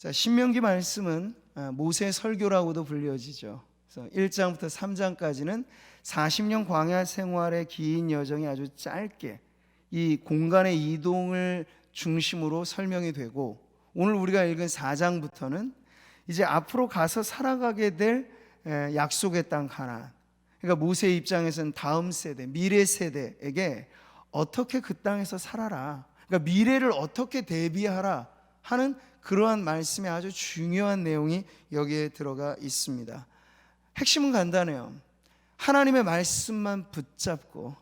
자, 신명기 말씀은 모세 설교라고도 불려지죠. 그래서 1장부터 3장까지는 40년 광야 생활의 긴 여정이 아주 짧게 이 공간의 이동을 중심으로 설명이 되고, 오늘 우리가 읽은 4장부터는 이제 앞으로 가서 살아가게 될 약속의 땅 가나안, 그러니까 모세의 입장에서는 다음 세대, 미래 세대에게 어떻게 그 땅에서 살아라, 그러니까 미래를 어떻게 대비하라 하는 그러한 말씀의 아주 중요한 내용이 여기에 들어가 있습니다. 핵심은 간단해요. 하나님의 말씀만 붙잡고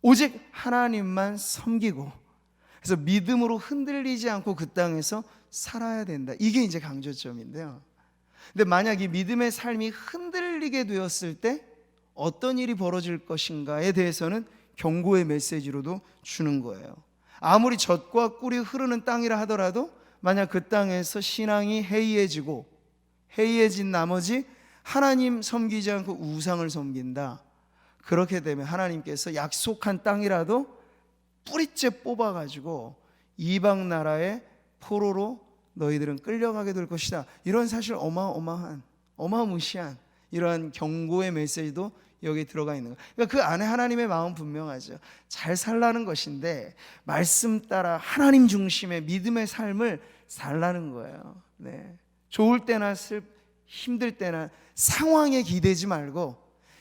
오직 하나님만 섬기고, 그래서 믿음으로 흔들리지 않고 그 땅에서 살아야 된다. 이게 이제 강조점인데요. 근데 만약 이 믿음의 삶이 흔들리게 되었을 때 어떤 일이 벌어질 것인가에 대해서는 경고의 메시지로도 주는 거예요. 아무리 젖과 꿀이 흐르는 땅이라 하더라도 만약 그 땅에서 신앙이 해이해지고, 해이해진 나머지 하나님 섬기지 않고 우상을 섬긴다, 그렇게 되면 하나님께서 약속한 땅이라도 뿌리째 뽑아가지고 이방 나라의 포로로 너희들은 끌려가게 될 것이다. 이런 사실 어마무시한 이러한 경고의 메시지도 여기 들어가 있는 거예요. 그러니까 그 안에 하나님의 마음 분명하죠. 잘 살라는 것인데 말씀 따라 하나님 중심의 믿음의 삶을 살라는 거예요. 네. 좋을 때나 힘들 때나 상황에 기대지 말고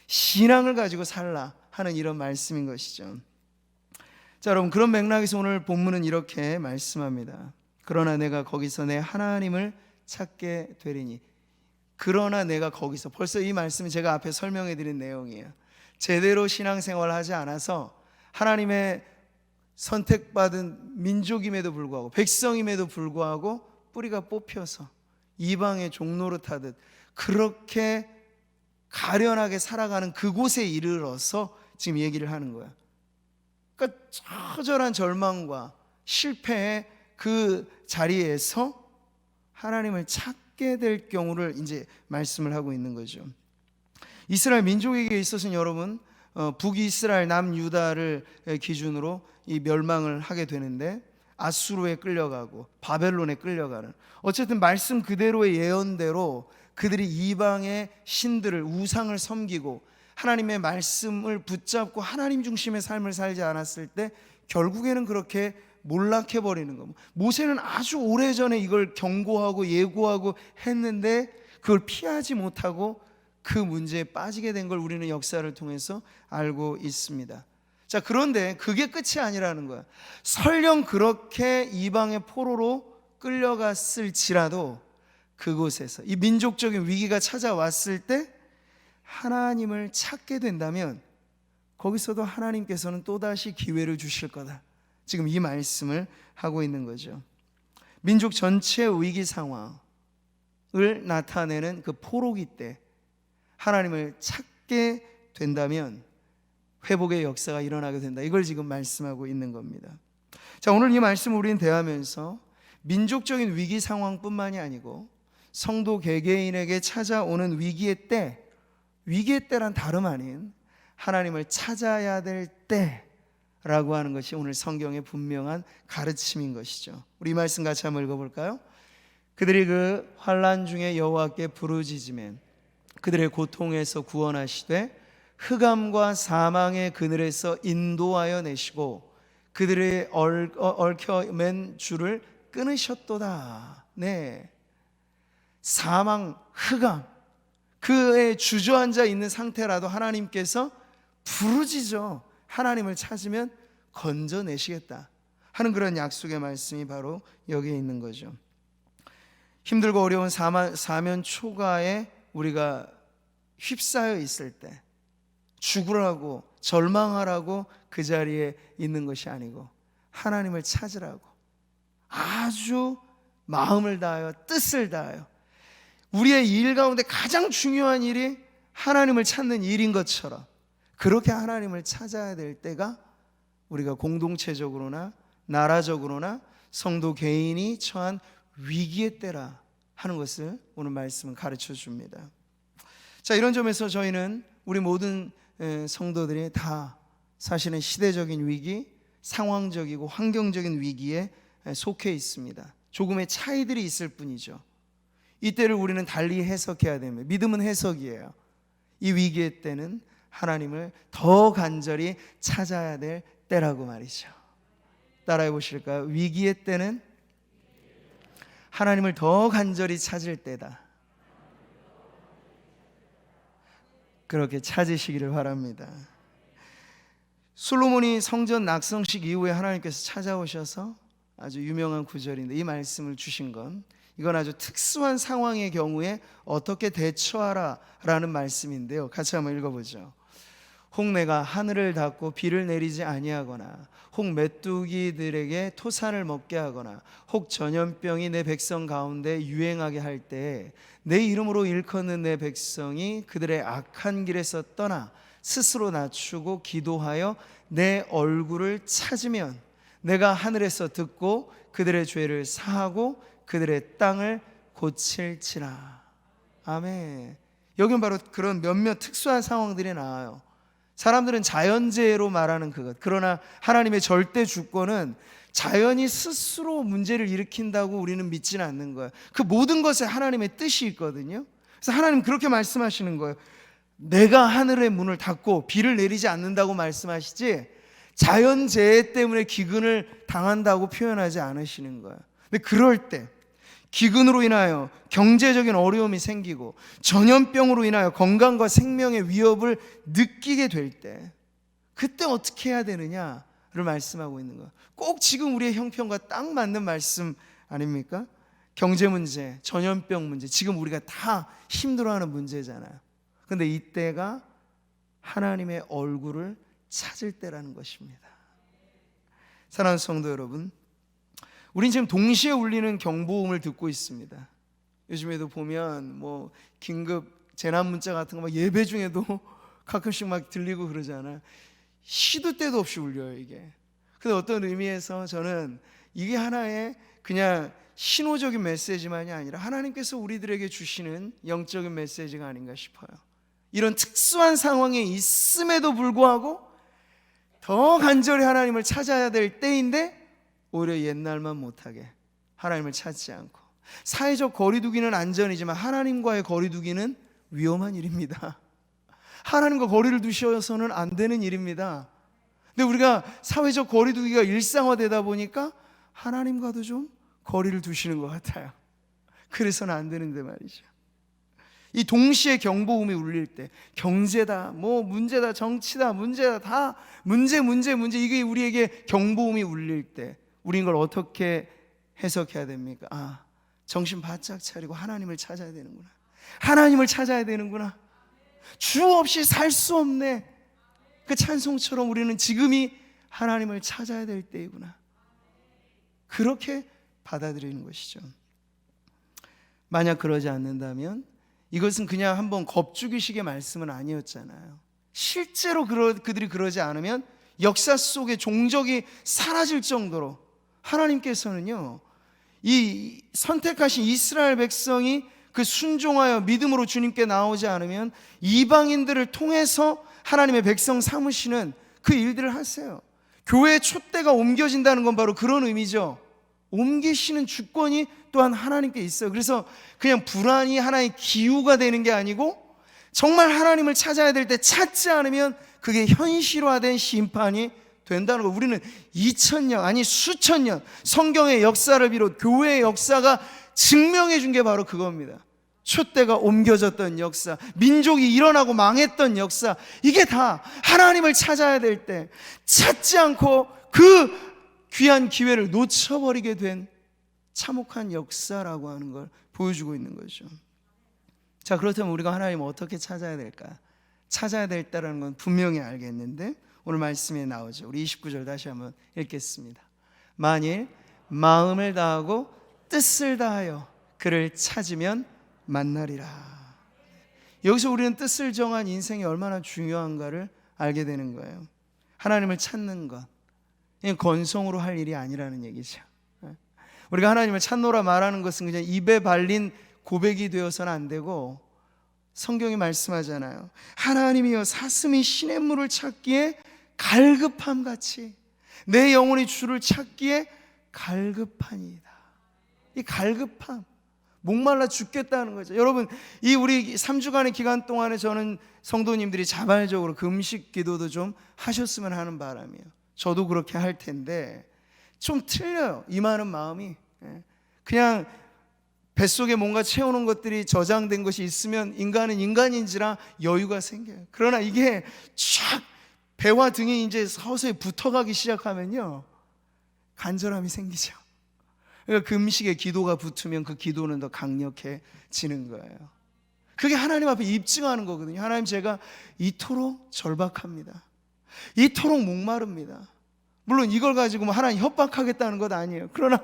신앙을 가지고 살라 하는 이런 말씀인 것이죠. 자, 여러분, 그런 맥락에서 오늘 본문은 이렇게 말씀합니다. 그러나 내가 거기서 내 하나님을 찾게 되리니. 그러나 내가 거기서, 벌써 이 말씀은 제가 앞에 설명해 드린 내용이에요. 제대로 신앙생활을 하지 않아서 하나님의 선택받은 민족임에도 불구하고, 백성임에도 불구하고 뿌리가 뽑혀서 이방의 종로를 타듯 그렇게 가련하게 살아가는 그곳에 이르러서 지금 얘기를 하는 거야. 그러니까 처절한 절망과 실패의 그 자리에서 하나님을 찾게 될 경우를 이제 말씀을 하고 있는 거죠. 이스라엘 민족에게 있어서는 여러분, 북이스라엘, 남유다를 기준으로 이 멸망을 하게 되는데, 아수르에 끌려가고 바벨론에 끌려가는, 어쨌든 말씀 그대로의 예언대로 그들이 이방의 신들을, 우상을 섬기고 하나님의 말씀을 붙잡고 하나님 중심의 삶을 살지 않았을 때 결국에는 그렇게 몰락해버리는 겁니다. 모세는 아주 오래전에 이걸 경고하고 예고하고 했는데 그걸 피하지 못하고 그 문제에 빠지게 된 걸 우리는 역사를 통해서 알고 있습니다. 자, 그런데 그게 끝이 아니라는 거야. 설령 그렇게 이방의 포로로 끌려갔을지라도 그곳에서 이 민족적인 위기가 찾아왔을 때 하나님을 찾게 된다면 거기서도 하나님께서는 또다시 기회를 주실 거다. 지금 이 말씀을 하고 있는 거죠. 민족 전체의 위기 상황을 나타내는 그 포로기 때 하나님을 찾게 된다면 회복의 역사가 일어나게 된다. 이걸 지금 말씀하고 있는 겁니다. 자, 오늘 이 말씀을 우리는 대하면서 민족적인 위기 상황뿐만이 아니고 성도 개개인에게 찾아오는 위기의 때란 다름 아닌 하나님을 찾아야 될 때라고 하는 것이 오늘 성경의 분명한 가르침인 것이죠. 우리 이 말씀 같이 한번 읽어볼까요? 그들이 그 환난 중에 여호와께 부르짖으면 그들의 고통에서 구원하시되 흑암과 사망의 그늘에서 인도하여 내시고 그들의 얽혀맨 줄을 끊으셨도다. 네, 사망, 흑암, 그에 주저앉아 있는 상태라도 하나님께서 부르짖어 하나님을 찾으면 건져내시겠다 하는 그런 약속의 말씀이 바로 여기에 있는 거죠. 힘들고 어려운 사면 초가에 우리가 휩싸여 있을 때 죽으라고, 절망하라고 그 자리에 있는 것이 아니고 하나님을 찾으라고 아주 마음을 다하여 뜻을 다하여, 우리의 일 가운데 가장 중요한 일이 하나님을 찾는 일인 것처럼 그렇게 하나님을 찾아야 될 때가 우리가 공동체적으로나 나라적으로나 성도 개인이 처한 위기의 때라 하는 것을 오늘 말씀은 가르쳐 줍니다. 자, 이런 점에서 저희는 우리 모든 성도들이 다 사실은 시대적인 위기, 상황적이고 환경적인 위기에 속해 있습니다. 조금의 차이들이 있을 뿐이죠. 이때를 우리는 달리 해석해야 됩니다. 믿음은 해석이에요. 이 위기의 때는 하나님을 더 간절히 찾아야 될 때라고 말이죠. 따라해 보실까요? 위기의 때는 하나님을 더 간절히 찾을 때다. 그렇게 찾으시기를 바랍니다. 솔로몬이 성전 낙성식 이후에 하나님께서 찾아오셔서 아주 유명한 구절인데, 이 말씀을 주신 건 이건 아주 특수한 상황의 경우에 어떻게 대처하라 라는 말씀인데요, 같이 한번 읽어보죠. 혹 내가 하늘을 닫고 비를 내리지 아니하거나, 혹 메뚜기들에게 토산을 먹게 하거나, 혹 전염병이 내 백성 가운데 유행하게 할 때 내 이름으로 일컫는 내 백성이 그들의 악한 길에서 떠나 스스로 낮추고 기도하여 내 얼굴을 찾으면 내가 하늘에서 듣고 그들의 죄를 사하고 그들의 땅을 고칠지라. 아멘. 여긴 바로 그런 몇몇 특수한 상황들이 나와요. 사람들은 자연재해로 말하는 그것, 그러나 하나님의 절대 주권은 자연이 스스로 문제를 일으킨다고 우리는 믿지는 않는 거예요. 그 모든 것에 하나님의 뜻이 있거든요. 그래서 하나님 그렇게 말씀하시는 거예요. 내가 하늘의 문을 닫고 비를 내리지 않는다고 말씀하시지, 자연재해 때문에 기근을 당한다고 표현하지 않으시는 거예요. 근데 그럴 때 기근으로 인하여 경제적인 어려움이 생기고 전염병으로 인하여 건강과 생명의 위협을 느끼게 될 때, 그때 어떻게 해야 되느냐를 말씀하고 있는 거예요. 꼭 지금 우리의 형편과 딱 맞는 말씀 아닙니까? 경제 문제, 전염병 문제, 지금 우리가 다 힘들어하는 문제잖아요. 그런데 이때가 하나님의 얼굴을 찾을 때라는 것입니다. 사랑하는 성도 여러분, 우린 지금 동시에 울리는 경보음을 듣고 있습니다. 요즘에도 보면 뭐 긴급 재난 문자 같은 거 막 예배 중에도 가끔씩 막 들리고 그러잖아요. 시도 때도 없이 울려요, 이게. 근데 어떤 의미에서 저는 이게 하나의 그냥 신호적인 메시지만이 아니라 하나님께서 우리들에게 주시는 영적인 메시지가 아닌가 싶어요. 이런 특수한 상황에 있음에도 불구하고 더 간절히 하나님을 찾아야 될 때인데 오히려 옛날만 못하게 하나님을 찾지 않고, 사회적 거리두기는 안전이지만 하나님과의 거리두기는 위험한 일입니다. 하나님과 거리를 두셔서는 안 되는 일입니다. 근데 우리가 사회적 거리두기가 일상화되다 보니까 하나님과도 좀 거리를 두시는 것 같아요. 그래서는 안 되는데 말이죠. 이 동시에 경보음이 울릴 때, 경제다, 뭐 문제다, 정치다, 문제다, 다 문제 이게 우리에게 경보음이 울릴 때 우린 걸 어떻게 해석해야 됩니까? 아, 정신 바짝 차리고 하나님을 찾아야 되는구나. 하나님을 찾아야 되는구나. 주 없이 살 수 없네. 그 찬송처럼 우리는 지금이 하나님을 찾아야 될 때이구나. 그렇게 받아들이는 것이죠. 만약 그러지 않는다면 이것은 그냥 한번 겁주기식의 말씀은 아니었잖아요. 실제로 그들이 그러지 않으면 역사 속에 종족이 사라질 정도로 하나님께서는요, 이 선택하신 이스라엘 백성이 그 순종하여 믿음으로 주님께 나오지 않으면 이방인들을 통해서 하나님의 백성 삼으시는 그 일들을 하세요. 교회의 촛대가 옮겨진다는 건 바로 그런 의미죠. 옮기시는 주권이 또한 하나님께 있어요. 그래서 그냥 불안이 하나의 기우가 되는 게 아니고, 정말 하나님을 찾아야 될 때 찾지 않으면 그게 현실화된 심판이 된다는 거. 우리는 2000년 아니 수천 년 성경의 역사를 비롯 교회의 역사가 증명해 준 게 바로 그겁니다. 촛대가 옮겨졌던 역사, 민족이 일어나고 망했던 역사, 이게 다 하나님을 찾아야 될 때 찾지 않고 그 귀한 기회를 놓쳐버리게 된 참혹한 역사라고 하는 걸 보여주고 있는 거죠. 자, 그렇다면 우리가 하나님을 어떻게 찾아야 될까? 찾아야 될 때라는 건 분명히 알겠는데 오늘 말씀에 나오죠. 우리 29절 다시 한번 읽겠습니다. 만일 마음을 다하고 뜻을 다하여 그를 찾으면 만나리라. 여기서 우리는 뜻을 정한 인생이 얼마나 중요한가를 알게 되는 거예요. 하나님을 찾는 것, 건성으로 할 일이 아니라는 얘기죠. 우리가 하나님을 찾노라 말하는 것은 그냥 입에 발린 고백이 되어서는 안 되고, 성경이 말씀하잖아요. 하나님이여 사슴이 시냇물을 찾기에 갈급함 같이 내 영혼이 주를 찾기에 갈급하니이다. 이 갈급함, 목말라 죽겠다는 거죠. 여러분, 이 우리 3주간의 기간 동안에 저는 성도님들이 자발적으로 금식 기도도 좀 하셨으면 하는 바람이에요. 저도 그렇게 할 텐데 좀 틀려요. 임하는 마음이. 그냥 뱃속에 뭔가 채우는 것들이 저장된 것이 있으면 인간은 인간인지라 여유가 생겨요. 그러나 이게 쫙 배와 등이 이제 서서히 붙어가기 시작하면요, 간절함이 생기죠. 그러니까 금식에 기도가 붙으면 그 기도는 더 강력해지는 거예요. 그게 하나님 앞에 입증하는 거거든요. 하나님, 제가 이토록 절박합니다. 이토록 목마릅니다. 물론 이걸 가지고 뭐 하나님 협박하겠다는 것 아니에요. 그러나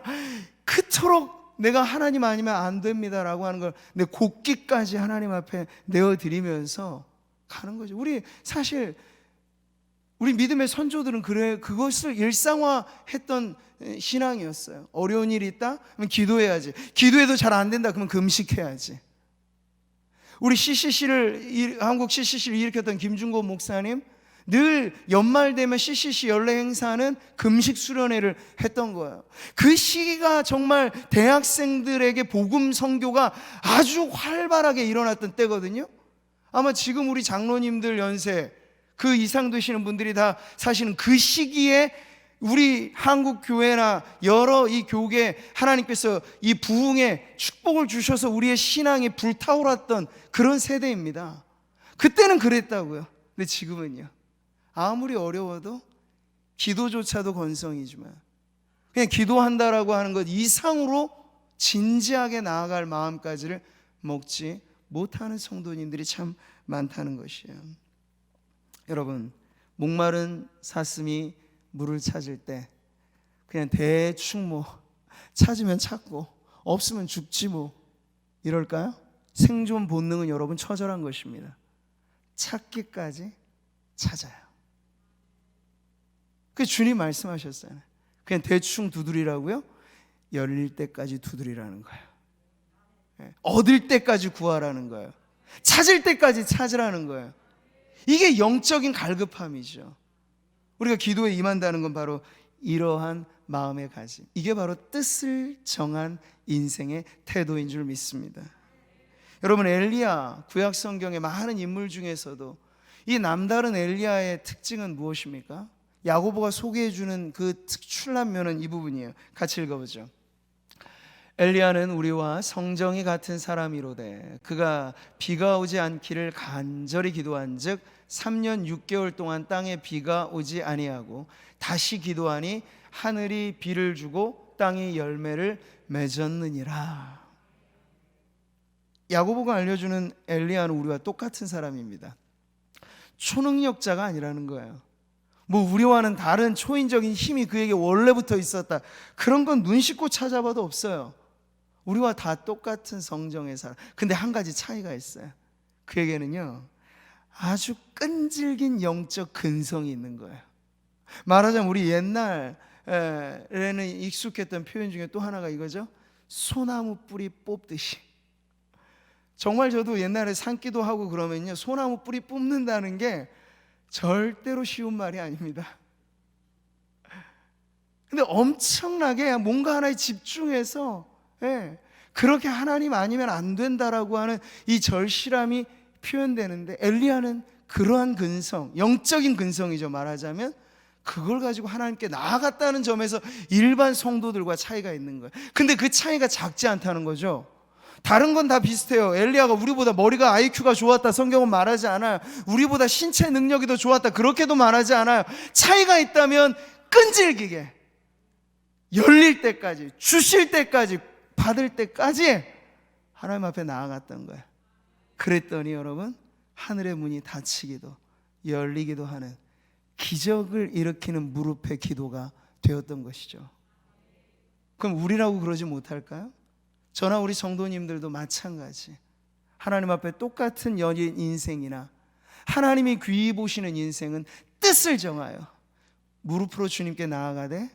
그토록 내가 하나님 아니면 안 됩니다라고 하는 걸 내 곡기까지 하나님 앞에 내어드리면서 가는 거죠. 우리 사실 우리 믿음의 선조들은 그것을 일상화했던 신앙이었어요. 어려운 일이 있다? 그러면 기도해야지. 기도해도 잘 안 된다? 그러면 금식해야지. 우리 한국 CCC를 일으켰던 김중곤 목사님, 늘 연말 되면 CCC 연례 행사는 금식 수련회를 했던 거예요. 그 시기가 정말 대학생들에게 복음 선교가 아주 활발하게 일어났던 때거든요. 아마 지금 우리 장로님들 연세 그 이상 되시는 분들이 다 사실은 그 시기에 우리 한국 교회나 여러 이 교계 하나님께서 이 부흥의 축복을 주셔서 우리의 신앙이 불타올랐던 그런 세대입니다. 그때는 그랬다고요. 근데 지금은요, 아무리 어려워도 기도조차도 건성이지만 그냥 기도한다라고 하는 것 이상으로 진지하게 나아갈 마음까지를 먹지 못하는 성도님들이 참 많다는 것이에요. 여러분, 목마른 사슴이 물을 찾을 때 그냥 대충 뭐 찾으면 찾고 없으면 죽지 뭐 이럴까요? 생존 본능은 여러분 처절한 것입니다. 찾기까지 찾아요. 그 주님 말씀하셨잖아요. 그냥 대충 두드리라고요? 열릴 때까지 두드리라는 거예요. 얻을 때까지 구하라는 거예요. 찾을 때까지 찾으라는 거예요. 이게 영적인 갈급함이죠. 우리가 기도에 임한다는 건 바로 이러한 마음의 가짐, 이게 바로 뜻을 정한 인생의 태도인 줄 믿습니다. 여러분, 엘리야, 구약 성경의 많은 인물 중에서도 이 남다른 엘리야의 특징은 무엇입니까? 야고보가 소개해주는 그 특출난 면은 이 부분이에요. 같이 읽어보죠. 엘리야는 우리와 성정이 같은 사람이로되 그가 비가 오지 않기를 간절히 기도한즉 3년 6개월 동안 땅에 비가 오지 아니하고 다시 기도하니 하늘이 비를 주고 땅이 열매를 맺었느니라. 야고보가 알려주는 엘리야는 우리와 똑같은 사람입니다. 초능력자가 아니라는 거예요. 뭐 우리와는 다른 초인적인 힘이 그에게 원래부터 있었다, 그런 건 눈 씻고 찾아봐도 없어요. 우리와 다 똑같은 성정의 사람. 근데 한 가지 차이가 있어요. 그에게는요, 아주 끈질긴 영적 근성이 있는 거예요. 말하자면 우리 옛날에는 익숙했던 표현 중에 또 하나가 이거죠. 소나무 뿌리 뽑듯이. 정말 저도 옛날에 산기도 하고 그러면요, 소나무 뿌리 뽑는다는 게 절대로 쉬운 말이 아닙니다. 근데 엄청나게 뭔가 하나에 집중해서, 그렇게 하나님 아니면 안 된다라고 하는 이 절실함이 표현되는데, 엘리야는 그러한 근성, 영적인 근성이죠. 말하자면 그걸 가지고 하나님께 나아갔다는 점에서 일반 성도들과 차이가 있는 거예요. 근데 그 차이가 작지 않다는 거죠. 다른 건 다 비슷해요. 엘리야가 우리보다 머리가 IQ가 좋았다, 성경은 말하지 않아요. 우리보다 신체 능력이 더 좋았다, 그렇게도 말하지 않아요. 차이가 있다면 끈질기게 열릴 때까지, 주실 때까지, 받을 때까지 하나님 앞에 나아갔던 거예요. 그랬더니 여러분, 하늘의 문이 닫히기도 열리기도 하는 기적을 일으키는 무릎의 기도가 되었던 것이죠. 그럼 우리라고 그러지 못할까요? 저나 우리 성도님들도 마찬가지. 하나님 앞에 똑같은 연인 인생이나 하나님이 귀히 보시는 인생은 뜻을 정하여 무릎으로 주님께 나아가되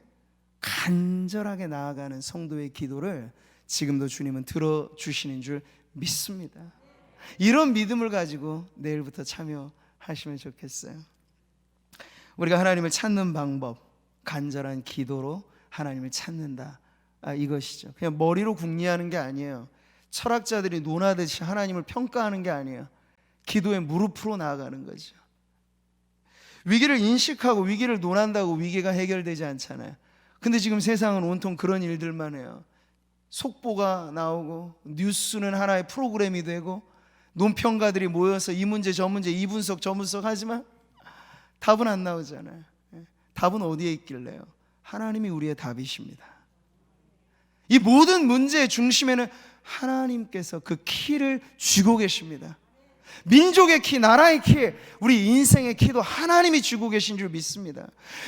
간절하게 나아가는 성도의 기도를 지금도 주님은 들어주시는 줄 믿습니다. 이런 믿음을 가지고 내일부터 참여하시면 좋겠어요. 우리가 하나님을 찾는 방법, 간절한 기도로 하나님을 찾는다, 이것이죠. 그냥 머리로 궁리하는 게 아니에요. 철학자들이 논하듯이 하나님을 평가하는 게 아니에요. 기도에 무릎으로 나아가는 거죠. 위기를 인식하고 위기를 논한다고 위기가 해결되지 않잖아요. 근데 지금 세상은 온통 그런 일들만 해요. 속보가 나오고 뉴스는 하나의 프로그램이 되고 논평가들이 모여서 이 문제 저 문제 이 분석 저 분석 하지만 답은 안 나오잖아요. 답은 어디에 있길래요? 하나님이 우리의 답이십니다. 이 모든 문제의 중심에는 하나님께서 그 키를 쥐고 계십니다. 민족의 키, 나라의 키, 우리 인생의 키도 하나님이 쥐고 계신 줄 믿습니다.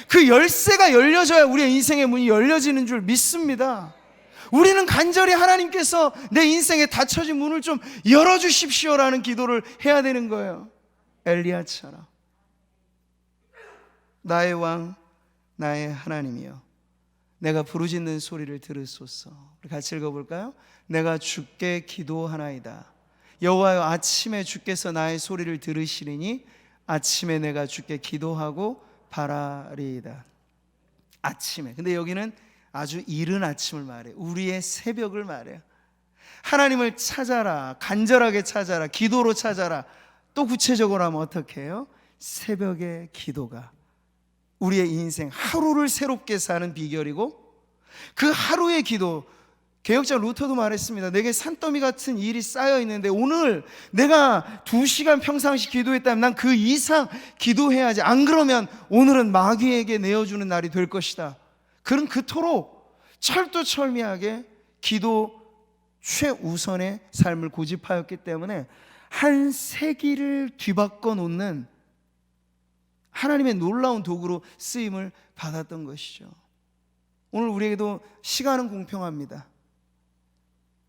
그 열쇠가 열려져야 우리의 인생의 문이 열려지는 줄 믿습니다. 우리는 간절히 하나님께서 내 인생에 닫혀진 문을 좀 열어주십시오라는 기도를 해야 되는 거예요. 엘리야처럼. 나의 왕, 나의 하나님이여, 내가 부르짖는 소리를 들으소서. 우리 같이 읽어볼까요? 내가 주께 기도하나이다. 여호와여, 아침에 주께서 나의 소리를 들으시리니 아침에 내가 주께 기도하고 바라리이다. 아침에. 근데 여기는 아주 이른 아침을 말해요. 우리의 새벽을 말해요. 하나님을 찾아라, 간절하게 찾아라, 기도로 찾아라. 또 구체적으로 하면 어떻게 해요? 새벽의 기도가 우리의 인생 하루를 새롭게 사는 비결이고, 그 하루의 기도, 개혁자 루터도 말했습니다. 내게 산더미 같은 일이 쌓여 있는데 오늘 내가 2시간 평상시 기도했다면 난 그 이상 기도해야지. 안 그러면 오늘은 마귀에게 내어주는 날이 될 것이다. 그는 그토록 철두철미하게 기도 최우선의 삶을 고집하였기 때문에 한 세기를 뒤바꿔 놓는 하나님의 놀라운 도구로 쓰임을 받았던 것이죠. 오늘 우리에게도 시간은 공평합니다.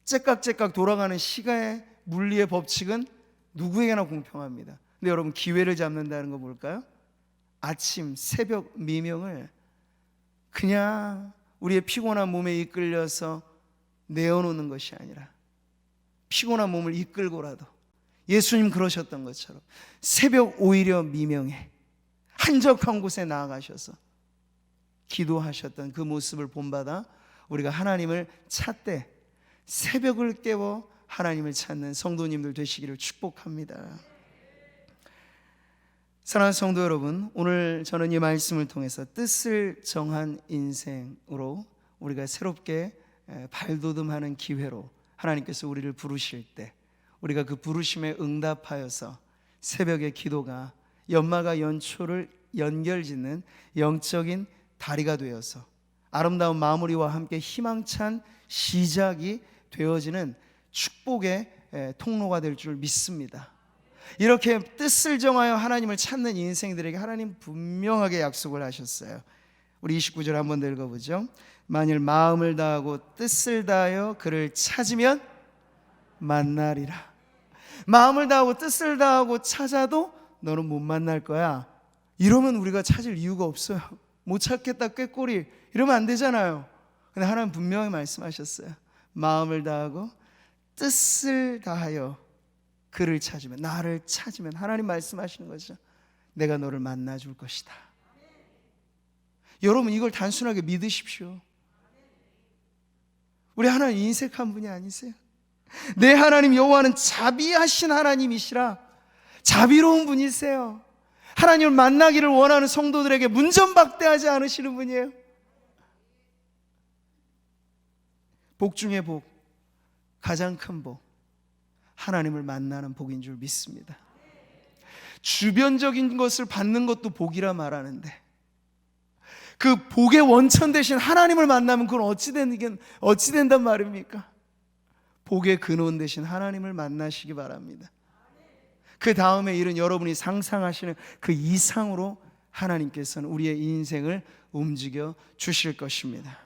째깍째깍 돌아가는 시간의 물리의 법칙은 누구에게나 공평합니다. 근데 여러분, 기회를 잡는다는 거 뭘까요? 아침, 새벽, 미명을 그냥 우리의 피곤한 몸에 이끌려서 내어놓는 것이 아니라 피곤한 몸을 이끌고라도 예수님 그러셨던 것처럼 새벽 오히려 미명에 한적한 곳에 나아가셔서 기도하셨던 그 모습을 본받아 우리가 하나님을 찾되 새벽을 깨워 하나님을 찾는 성도님들 되시기를 축복합니다. 사랑하는 성도 여러분, 오늘 저는 이 말씀을 통해서 뜻을 정한 인생으로 우리가 새롭게 발돋움하는 기회로 하나님께서 우리를 부르실 때 우리가 그 부르심에 응답하여서 새벽의 기도가 연마가 연초를 연결짓는 영적인 다리가 되어서 아름다운 마무리와 함께 희망찬 시작이 되어지는 축복의 통로가 될 줄 믿습니다. 이렇게 뜻을 정하여 하나님을 찾는 인생들에게 하나님 분명하게 약속을 하셨어요. 우리 29절 한번 더 읽어보죠. 만일 마음을 다하고 뜻을 다하여 그를 찾으면 만나리라. 마음을 다하고 뜻을 다하고 찾아도 너는 못 만날 거야. 이러면 우리가 찾을 이유가 없어요. 못 찾겠다 꾀꼬리 이러면 안 되잖아요. 근데 하나님 분명히 말씀하셨어요. 마음을 다하고 뜻을 다하여 그를 찾으면, 나를 찾으면, 하나님 말씀하시는 거죠. 내가 너를 만나줄 것이다. 여러분, 이걸 단순하게 믿으십시오. 우리 하나님 인색한 분이 아니세요. 내 하나님 여호와는 자비하신 하나님이시라. 자비로운 분이세요. 하나님을 만나기를 원하는 성도들에게 문전박대하지 않으시는 분이에요. 복 중에 복, 가장 큰 복, 하나님을 만나는 복인 줄 믿습니다. 주변적인 것을 받는 것도 복이라 말하는데 그 복의 원천 대신 하나님을 만나면 그건 어찌 된단 말입니까? 복의 근원 대신 하나님을 만나시기 바랍니다. 그 다음에 일은 여러분이 상상하시는 그 이상으로 하나님께서는 우리의 인생을 움직여 주실 것입니다.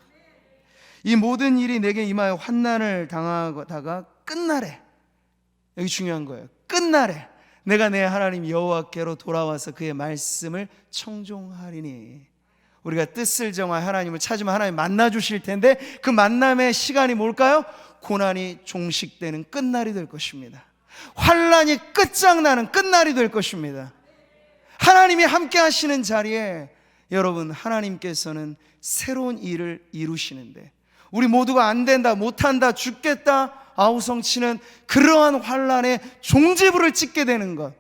이 모든 일이 내게 임하여 환난을 당하다가 끝날에, 여기 중요한 거예요. 끝날에 내가 내 하나님 여호와께로 돌아와서 그의 말씀을 청종하리니. 우리가 뜻을 정하여 하나님을 찾으면 하나님 만나 주실 텐데 그 만남의 시간이 뭘까요? 고난이 종식되는 끝날이 될 것입니다. 환난이 끝장나는 끝날이 될 것입니다. 하나님이 함께 하시는 자리에 여러분, 하나님께서는 새로운 일을 이루시는데 우리 모두가 안 된다, 못한다, 죽겠다 아우성치는 그러한 환란의 종지부를 찍게 되는 것,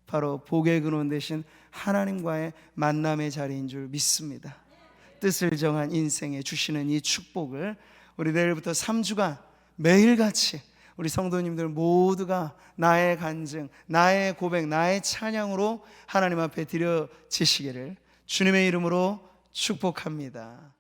바로 복의 근원 되신 하나님과의 만남의 자리인 줄 믿습니다. 뜻을 정한 인생에 주시는 이 축복을 우리 내일부터 3주간 매일같이 우리 성도님들 모두가 나의 간증, 나의 고백, 나의 찬양으로 하나님 앞에 드려지시기를 주님의 이름으로 축복합니다.